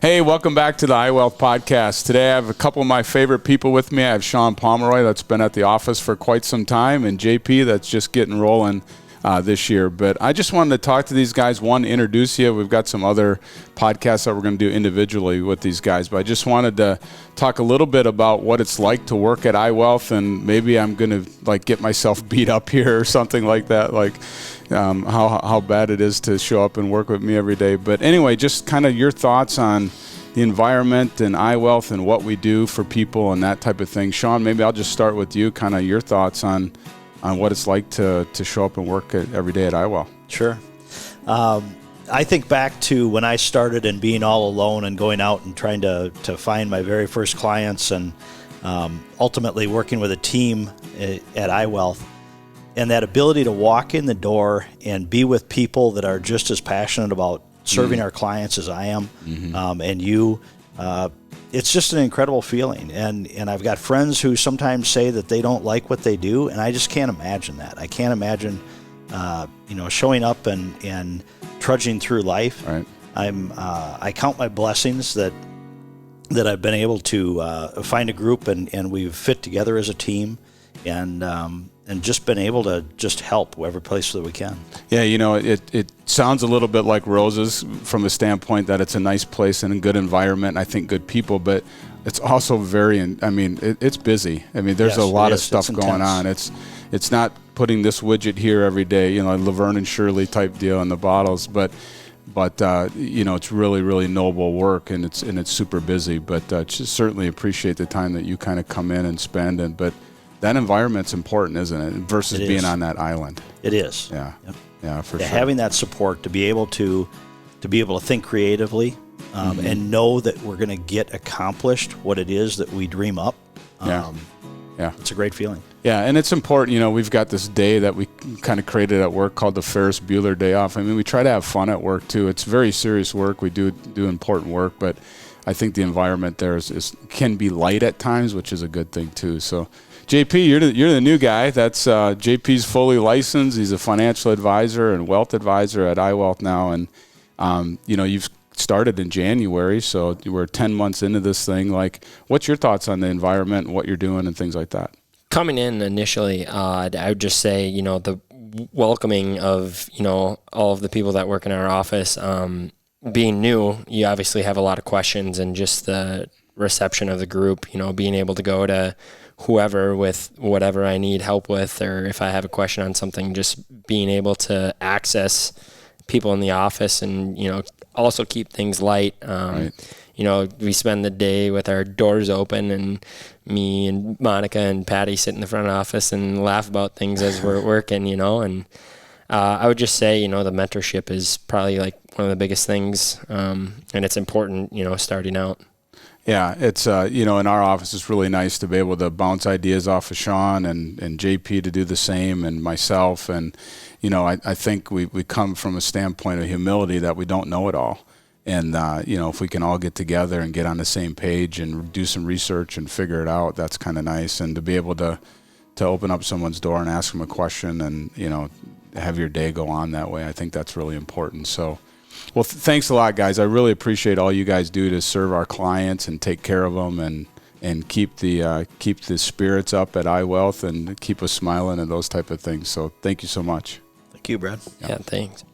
Hey, welcome back to the iWealth podcast. Today I have a couple of my favorite people with me. I have Shawn that's been at the office for quite some time, and JP that's just getting rolling this year. But I just wanted to talk to these guys. One, introduce you. We've got some other podcasts that we're going to do individually with these guys. But I just wanted to talk a little bit about what it's like to work at iWealth, and maybe I'm going to get myself beat up here or something like that. How bad it is to show up and work with me every day. But anyway, just kind of your thoughts on the environment and iWealth and what we do for people and that type of thing. Shawn, maybe I'll just start with you, kind of your thoughts on what it's like to show up and work every day at iWealth. Sure. I think back to when I started and being all alone and going out and trying to find my very first clients and ultimately working with a team at iWealth. And that ability to walk in the door and be with people that are just as passionate about serving our clients as I am, and you, it's just an incredible feeling. And I've got friends who sometimes say that they don't like what they do, and I just can't imagine that. I can't imagine, showing up and trudging through life. Right. I count my blessings that I've been able to find a group and we've fit together as a team, and just been able to just help every place that we can. Yeah, it sounds a little bit like roses from the standpoint that it's a nice place and a good environment, and I think good people, but it's also it's busy. There's a lot of stuff going on. It's not putting this widget here every day, Laverne and Shirley type deal in the bottles, but it's really, really noble work, and it's super busy, but just certainly appreciate the time that you kind of come in and spend, but that environment's important, isn't it? Versus being on that island. It is. Yeah. Yep. Yeah, for sure. Having that support to be able to think creatively, and know that we're going to get accomplished what it is that we dream up. Yeah. It's a great feeling. Yeah, and it's important. We've got this day that we kind of created at work called the Ferris Bueller Day Off. We try to have fun at work too. It's very serious work. We do important work, but I think the environment there can be light at times, which is a good thing too. So, JP, you're the new guy. That's JP's fully licensed. He's a financial advisor and wealth advisor at iWealth now, and you've started in January, so we're 10 months into this thing. What's your thoughts on the environment and what you're doing and things like that? Coming in initially, I would just say, the welcoming of, all of the people that work in our office, being new, you obviously have a lot of questions, and just the reception of the group, being able to go to whoever with whatever I need help with, or if I have a question on something, just being able to access people in the office and, also keep things light. Right. We spend the day with our doors open, and me and Monica and Patty sit in the front office and laugh about things as we're working, and I would just say, the mentorship is probably one of the biggest things, and it's important, starting out. Yeah, it's, in our office, it's really nice to be able to bounce ideas off of Shawn and JP to do the same, and myself. And, I think we come from a standpoint of humility that we don't know it all. And, if we can all get together and get on the same page and do some research and figure it out, that's kind of nice. And to be able to open up someone's door and ask them a question and, have your day go on that way, I think that's really important. So, well, thanks a lot, guys. I really appreciate all you guys do to serve our clients and take care of them and keep the spirits up at iWealth and keep us smiling and those type of things. So thank you so much. Thank you, Brad. Yeah, thanks.